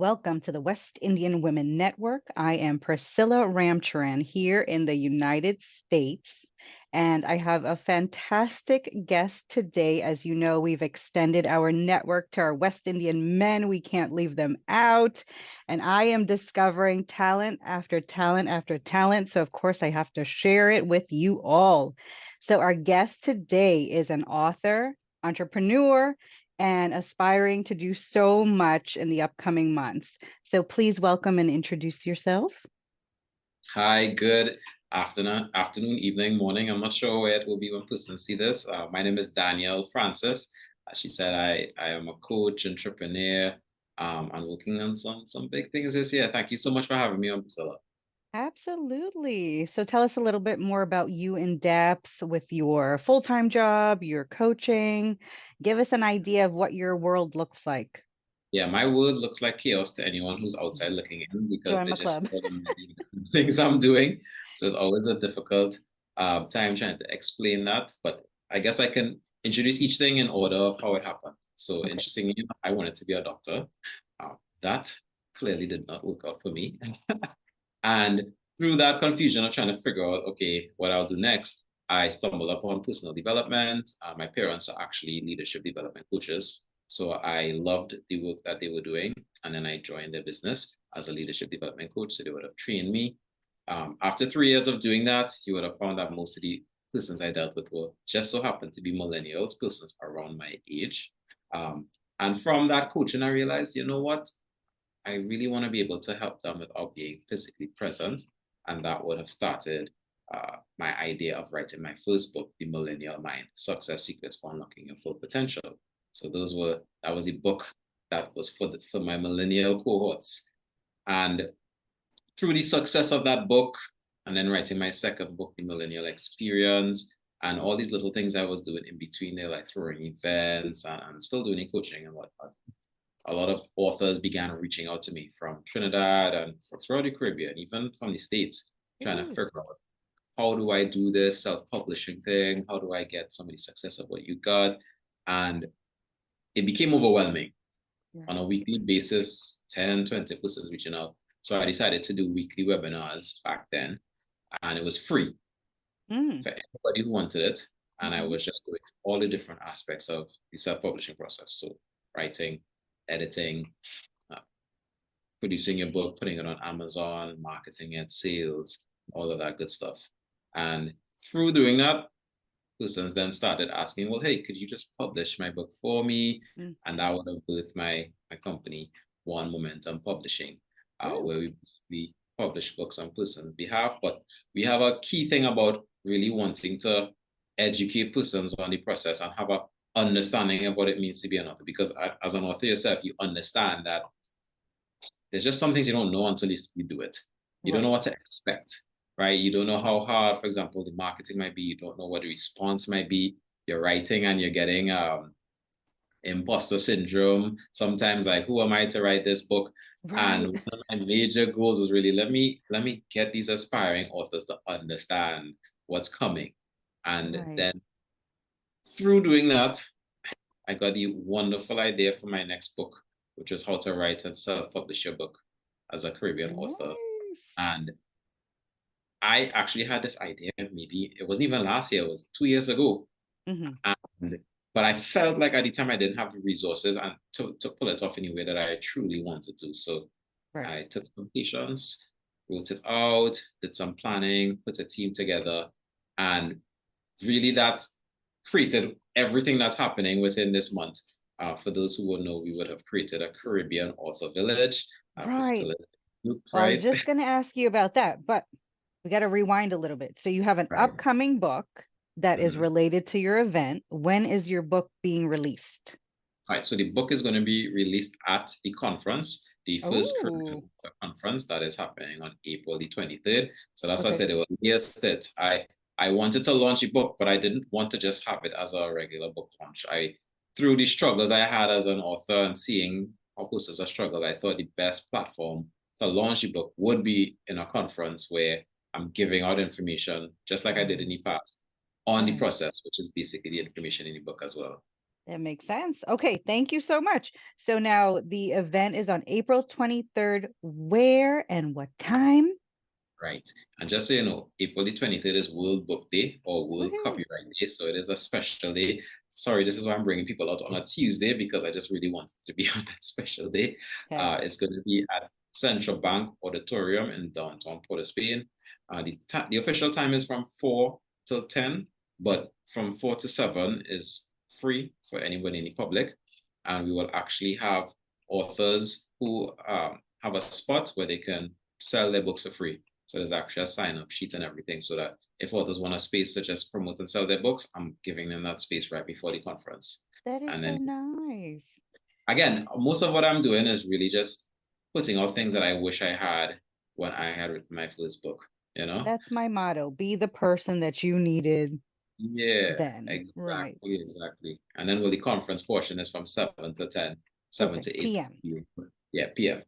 Welcome to the West Indian Women Network. I am Priscilla Ramcharan here in the United States, and I have a fantastic guest today. As you know, we've extended our network to our West Indian men. We can't leave them out. And I am discovering talent after talent after talent. So, of course, I have to share it with you all. So, our guest today is an author, entrepreneur, and aspiring to do so much in the upcoming months. So please welcome and introduce yourself. Hi, good afternoon, evening, morning. I'm not sure where it will be when person see this. My name is Danielle Francis. As she said, I am a coach, entrepreneur, and working on some big things this year. Thank you so much for having me on, Priscilla. Absolutely. So tell us a little bit more about you in depth with your full-time job, your coaching. Give us an idea of what your world looks like. Yeah, my world looks like chaos to anyone who's outside looking in because Join they my just club. see all the many different things I'm doing. So it's always a difficult time trying to explain that. But I guess I can introduce each thing in order of how it happened. So Okay. interestingly, I wanted to be a doctor. That clearly did not work out for me. And through that confusion of trying to figure out, okay, what I'll do next, I stumbled upon personal development. My parents are actually leadership development coaches. So I loved the work that they were doing. And then I joined their business as a leadership development coach. So they would have trained me. After 3 years of doing that, you would have found that most of the persons I dealt with were just so happened to be millennials, persons around my age. And from that coaching, I realized, you know what? I really want to be able to help them without being physically present. And that would have started my idea of writing my first book, The Millennial Mind, Success Secrets for Unlocking Your Full Potential. So that was a book that was for my millennial cohorts. And through the success of that book, and then writing my second book, The Millennial Experience, and all these little things I was doing in between there, like throwing events and still doing coaching and whatnot, a lot of authors began reaching out to me from Trinidad and from throughout the Caribbean, even from the States, trying to figure out how do I do this self-publishing thing? How do I get some of the success of what you got? And it became overwhelming. On a weekly basis, 10, 20 persons reaching out. So I decided to do weekly webinars back then, and it was free for anybody who wanted it. And I was just going through all the different aspects of the self-publishing process. So writing, editing, producing your book, putting it on Amazon, marketing it, sales, all of that good stuff. And through doing that, persons then started asking, well, hey, could you just publish my book for me? And that would have birthed my company, One Momentum Publishing, where we publish books on persons' behalf. But we have a key thing about really wanting to educate persons on the process and have a understanding of what it means to be an author, because as an author yourself, you understand that there's just some things you don't know until you do it. You don't know what to expect, right? You don't know how hard, for example, the marketing might be. You don't know what the response might be. You're writing and you're getting imposter syndrome. Sometimes like, who am I to write this book? And one of my major goals was really, let me get these aspiring authors to understand what's coming. And then through doing that, I got the wonderful idea for my next book, which was how to write and self-publish your book as a Caribbean author. And I actually had this idea, maybe it wasn't even last year, it was 2 years ago. But I felt like at the time I didn't have the resources and to pull it off in a way that I truly wanted to. So I took some patience, wrote it out, did some planning, put a team together, and really that created everything that's happening within this month. For those who would know, we would have created a Caribbean author village. Well, I was just going to ask you about that, but we got to rewind a little bit. So you have an upcoming book that is related to your event. When is your book being released? All right, so the book is going to be released at the conference, the first Caribbean conference that is happening on April the 23rd. So that's why I said it was years that I wanted to launch a book, but I didn't want to just have it as a regular book launch. Through the struggles I had as an author and seeing how persons are struggled, I thought the best platform to launch a book would be in a conference where I'm giving out information, just like I did in the past, on the process, which is basically the information in the book as well. That makes sense. Okay, thank you so much. So now the event is on April 23rd. Where and what time? Right. And just so you know, April the 23rd is World Book Day or World Woohoo. Copyright Day. So it is a special day. Sorry, this is why I'm bringing people out on a Tuesday because I just really want it to be on that special day. Okay. It's going to be at Central Bank Auditorium in downtown Port of Spain. The official time is from 4 till 10, but from 4 to 7 is free for anyone in the public. And we will actually have authors who have a spot where they can sell their books for free. So there's actually a sign-up sheet and everything so that if authors want a space to just promote and sell their books, I'm giving them that space right before the conference. That is And so then nice. again, most of what I'm doing is really just putting out things that I wish I had when I had written my first book, you know? That's my motto. Be the person that you needed Yeah, then. Right. exactly. And then well, the conference portion is from 7 to 10, 7 Okay. to 8 PM. p.m. Yeah, PM.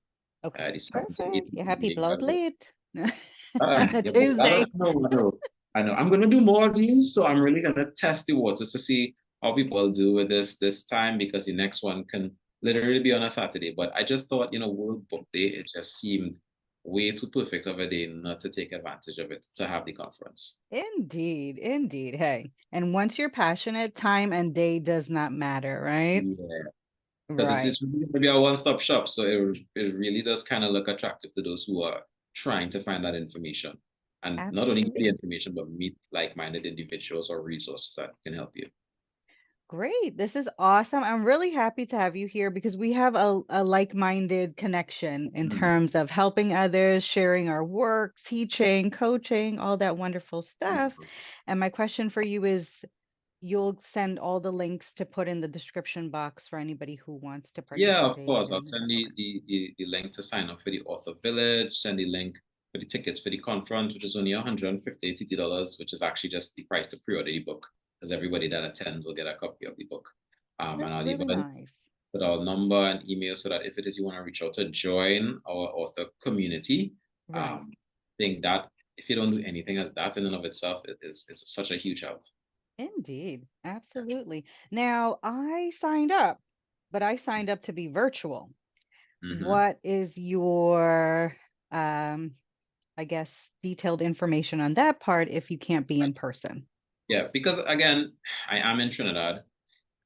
Okay. The 7 to 8 Perfect. You have people out p.m. late on a Yeah, but I Tuesday. don't know. I know. I'm gonna do more of these, so I'm really gonna test the waters to see how people do with this time because the next one can literally be on a Saturday. But I just thought, World Book Day, it just seemed way too perfect of a day not to take advantage of it to have the conference. Indeed. Indeed. Hey. And once you're passionate, time and day does not matter, right? Yeah, because Right. it's really gonna be a one-stop shop, so it really does kind of look attractive to those who are trying to find that information, and not only get the Absolutely. information, but meet like-minded individuals or resources that can help you. Great. This is awesome. I'm really happy to have you here because we have a like-minded connection in Mm. terms of helping others, sharing our work, teaching, coaching, all that wonderful stuff. And my question for you is, you'll send all the links to put in the description box for anybody who wants to Yeah, of participate course. I'll in. send Okay. the link to sign up for the author village, send the link for the tickets for the conference, which is only $150 TT, which is actually just the price to pre-order the book, because everybody that attends will get a copy of the book. And That's I'll really even nice. put our number and email so that if it is you want to reach out to join our author community, Right. think that if you don't do anything as that in and of itself, it is such a huge help. Indeed. Absolutely. Now, I signed up, but I signed up to be virtual. Mhm. What is your, I guess, detailed information on that part if you can't be in person? Yeah, because again, I am in Trinidad.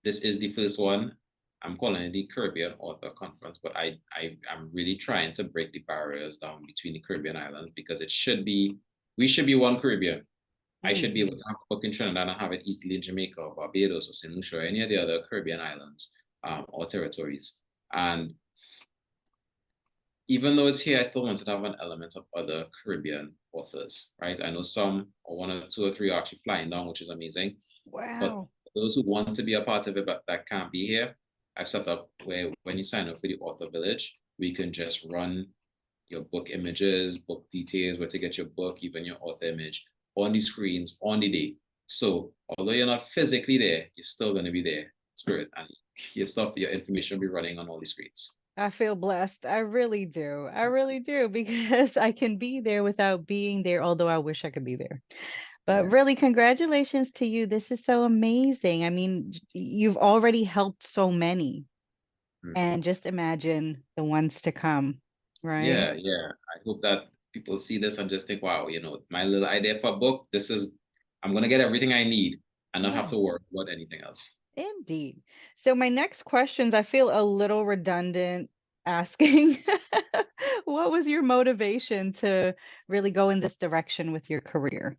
This is the first one. I'm calling it the Caribbean Author Conference, but I'm really trying to break the barriers down between the Caribbean islands because we should be one Caribbean. I should be able Hmm. to have a book in Trinidad and have it easily in Jamaica or Barbados or St. Lucia or any of the other Caribbean islands or territories. And even though it's here, I still wanted to have an element of other Caribbean authors, right? I know some, or one or two or three are actually flying down, which is amazing. But Wow. those who want to be a part of it but that can't be here, I've set up where when you sign up for the author village, we can just run your book images, book details, where to get your book, even your author image on the screens on the day. So although you're not physically there, you're still going to be there, spirit, and your stuff, your information will be running on all the screens. I feel blessed. I really do. I really do because I can be there without being there, although I wish I could be there. But Yeah. really, congratulations to you. This is so amazing. I mean, you've already helped so many, and just imagine the ones to come, right? Yeah. I hope that people see this and just think, wow, my little idea for a book, I'm going to get everything I need and not have Yeah. to worry about anything else. Indeed. So my next questions, I feel a little redundant asking. What was your motivation to really go in this direction with your career?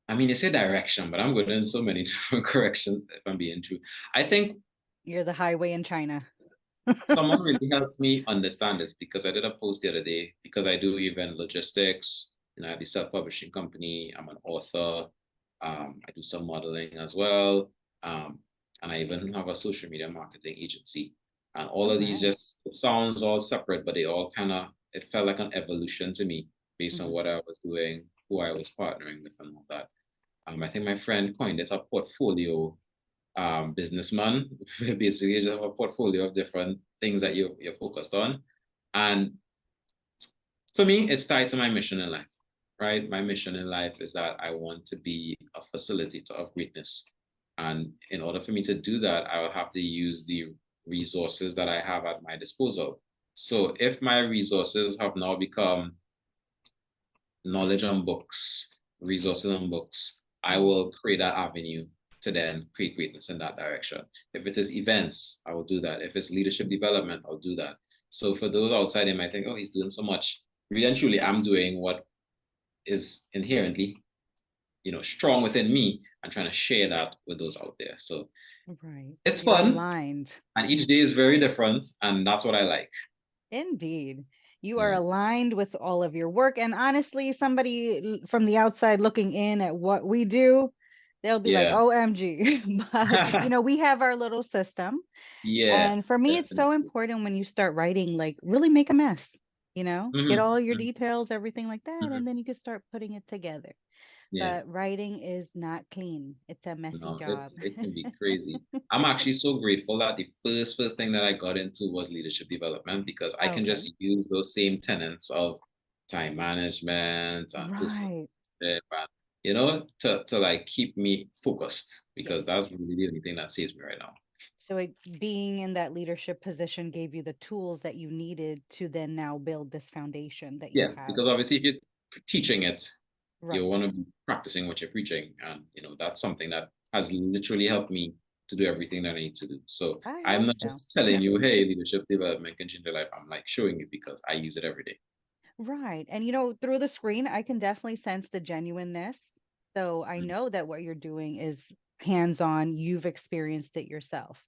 I mean, it's a direction, but I'm going in so many different corrections, if I'm being true. I think You're the highway in China. someone really helped me understand this because I did a post the other day because I do event logistics. I have a self-publishing company. I'm an author. I do some modeling as well. Um, and I even have a social media marketing agency. And all All of these right. just, it sounds all separate, but they all it felt like an evolution to me based on Mhm. what I was doing, who I was partnering with and all that. I think my friend coined it a portfolio businessman. Basically, you just have a portfolio of different things that you're focused on. And for me, it's tied to my mission in life, right? My mission in life is that I want to be a facilitator of greatness. And in order for me to do that, I would have to use the resources that I have at my disposal. So if my resources have now become knowledge on books, resources on books, I Mm. will create that avenue to then create greatness in that direction. If it is events, I will do that. If it's leadership development, I'll do that. So for those outside, they might think, oh, he's doing so much. Really and truly, I'm doing what is inherently, strong within me and trying to share that with those out there. So Right. it's You're fun aligned. and each day is very different. And that's what I like. Indeed. You are Yeah. aligned with all of your work. And honestly, somebody from the outside looking in at what we do, they'll be like, Yeah. OMG. But, we have our little system. Yeah, And for me, it's so definitely. important when you start writing, like really make a mess, get Hmm. all your details, everything like that. Hmm. And then you can start putting it together. Yeah. But writing is not clean, it's a messy No, job. it can be crazy. I'm actually so grateful that the first thing that I got into was leadership development because I can Okay. just use those same tenets of time management and personal Right. leadership and to like keep me focused Yes. because that's really the only thing that saves me right now. So being in that leadership position gave you the tools that you needed to then now build this foundation that you Yeah, have. because obviously if you're teaching it, you Right. want to be practicing what you're preaching, and that's something that has literally helped me to do everything that I need to do. So I I'm hope not so. just telling you, hey, leadership development can change your life. I'm like showing you because I use it every day. Right. And through the screen, I can definitely sense the genuineness. So I know that what you're doing is hands-on. You've experienced it yourself.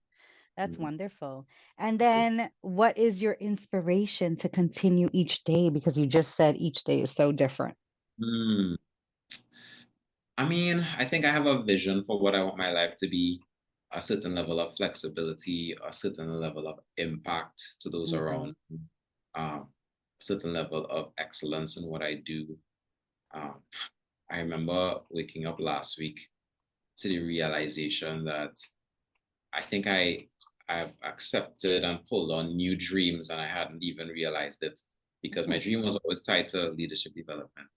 That's Mhm. wonderful. And then what is your inspiration to continue each day? Because you just said each day is so different. Mm. I mean, I think I have a vision for what I want my life to be, a certain level of flexibility, a certain level of impact to those Hmm. around, a certain level of excellence in what I do. Um, I remember waking up last week to the realization that I think I've accepted and pulled on new dreams and I hadn't even realized it because my Oh, dream was always tied to leadership development,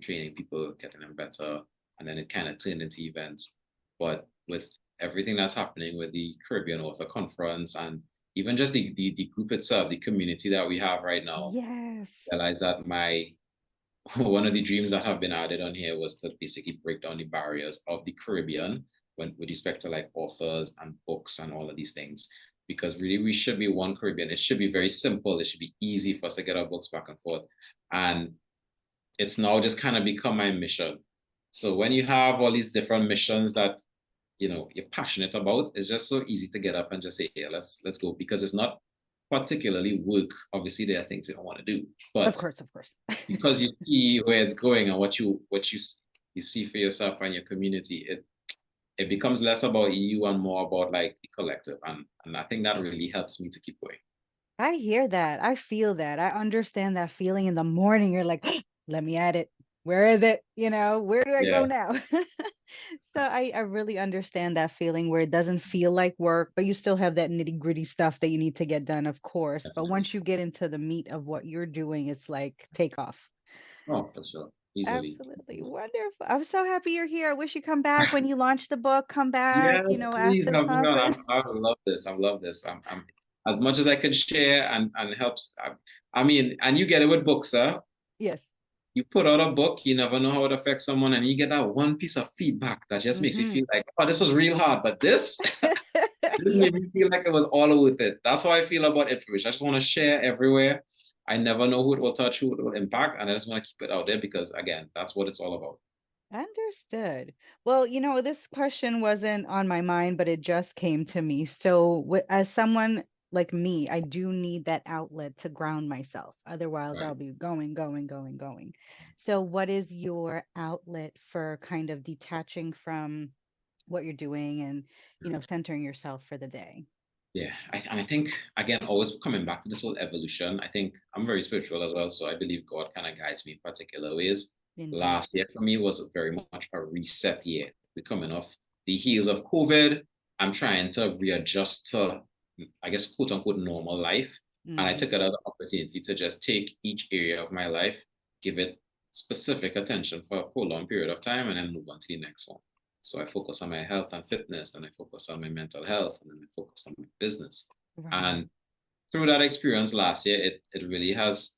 training people, getting them better, and then it kind of turned into events. But with everything that's happening with the Caribbean Author Conference and even just the group itself, the community that we have right now, yes. I realized that my one of the dreams that have been added on here was to basically break down the barriers of the Caribbean with respect to like authors and books and all of these things. Because really, we should be one Caribbean. It should be very simple. It should be easy for us to get our books back and forth. And it's now just kind of become my mission. So when you have all these different missions that you're passionate about, it's just so easy to get up and just say, yeah, let's go because it's not particularly work. Obviously, there are things you don't want to do, Of but course, of course. because you see where it's going and what you see for yourself and your community, it becomes less about you and more about like the collective, and I think that really helps me to keep going. I hear that. I feel that. I understand that feeling in the morning. You're like, let me at it. Where is it? Where do I go Yeah, now? So I really understand that feeling where it doesn't feel like work, but you still have that nitty-gritty stuff that you need to get done, of course. But definitely. once you get into the meat of what you're doing, it's like take off. Oh, for sure, easily. Absolutely. Wonderful. I'm so happy you're here. I wish you come back when you launch the book. Come back, Yes, at please this have me on. conference. I love this. I love this. I'm as much as I can share and helps. I mean, and you get it with books, sir. Yes. You put out a book, you never know how it affects someone, and you get that one piece of feedback that just makes you Mm-hmm. feel like, oh, this was real hard, but this Yeah. made me feel like it was all worth it. That's how I feel about information. I just want to share everywhere. I never know who it will touch, who it will impact, and I just want to keep it out there because, again, that's what it's all about. Understood. Well, this question wasn't on my mind, but it just came to me. So, as someone like me, I do need that outlet to ground myself. Otherwise, Right. I'll be going, going, going, going. So, what is your outlet for kind of detaching from what you're doing and, centering yourself for the day? Yeah, and I think again, always coming back to this whole evolution. I think I'm very spiritual as well, so I believe God kind of guides me in particular ways. Indeed. Last year for me was very much a reset year. We're coming off the heels of COVID. I'm trying to readjust to, I guess, quote unquote, normal life, and I Hmm. took it as an opportunity to just take each area of my life, give it specific attention for a prolonged period of time, and then move on to the next one. So I focus on my health and fitness, and I focus on my mental health, and then I focus on my business. Right. And through that experience last year, it really has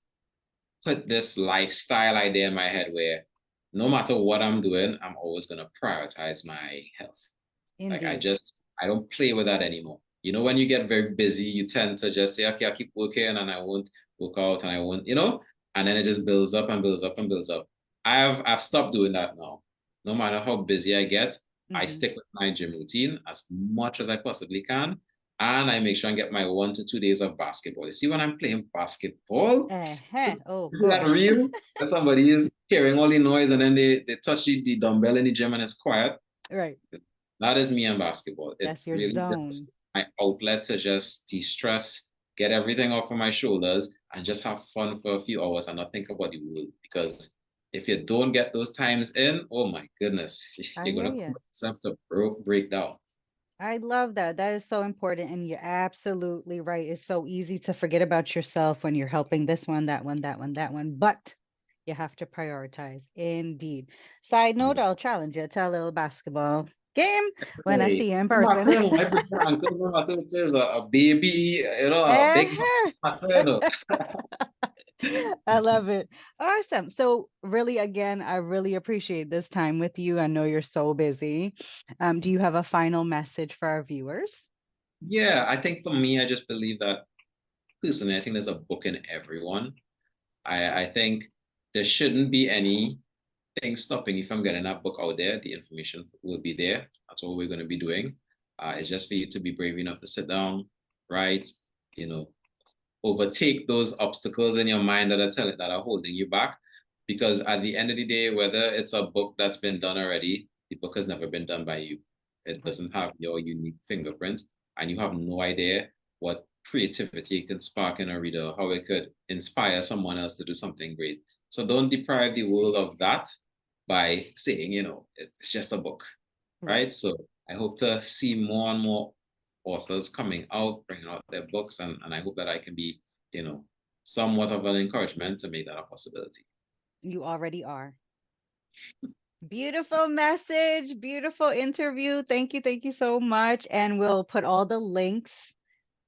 put this lifestyle idea in my head where no matter what I'm doing, I'm always going to prioritize my health. Like Indeed. I don't play with that anymore. You know, when you get very busy, you tend to just say, okay, I'll keep working and I won't work out and I won't, and then it just builds up and builds up and builds up. I've stopped doing that now. No matter how busy I get, I Hmm. stick with my gym routine as much as I possibly can. And I make sure I get my 1 to 2 days of basketball. You see, when I'm playing basketball, Oh is that gosh. real? That somebody is hearing all the noise and then they touch the dumbbell in the gym and it's quiet. Right. That is me and basketball. It That's your really zone. just my outlet to just de-stress, get everything off of my shoulders, and just have fun for a few hours and not think about the world. Because if you don't get those times in, oh my goodness, I you're hear gonna you. cause yourself to break down. I love that. That is so important. And you're absolutely right. It's so easy to forget about yourself when you're helping this one, that one, that one, that one. But you have to prioritize. Indeed. Side note, I'll challenge you to a little basketball game when I Hey, see you in no person. matter, I break your ankles, no matter if it is a baby, a big Eh-heh. matter. I love it. Awesome. So, really, again, I really appreciate this time with you. I know you're so busy. Do you have a final message for our viewers? Yeah, I think for me, I just believe that personally, I think there's a book in everyone. I think there shouldn't be anything stopping you from getting that book out there. The information will be there. That's what we're going to be doing. It's just for you to be brave enough to sit down, write, you know, overtake those obstacles in your mind that are holding you back. Because at the end of the day, whether it's a book that's been done already, the book has never been done by you. It Right. doesn't have your unique fingerprint, and you have no idea what creativity it can spark in a reader, how it could inspire someone else to do something great. So don't deprive the world of that by saying, it's just a book, Right. right? So I hope to see more and more authors coming out, bringing out their books, and I hope that I can be, you know, somewhat of an encouragement to make that a possibility. You already are. Beautiful message, beautiful interview. Thank you so much. And we'll put all the links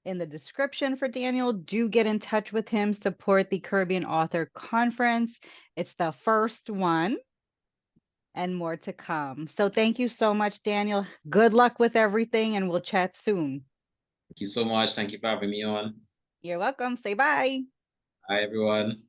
in the description for Daniel. Do get in touch with him, support the Caribbean Author Conference. It's the first one and more to come. So thank you so much, Daniel. Good luck with everything, and we'll chat soon. Thank you so much. Thank you for having me on. You're welcome. Say bye. Hi, everyone.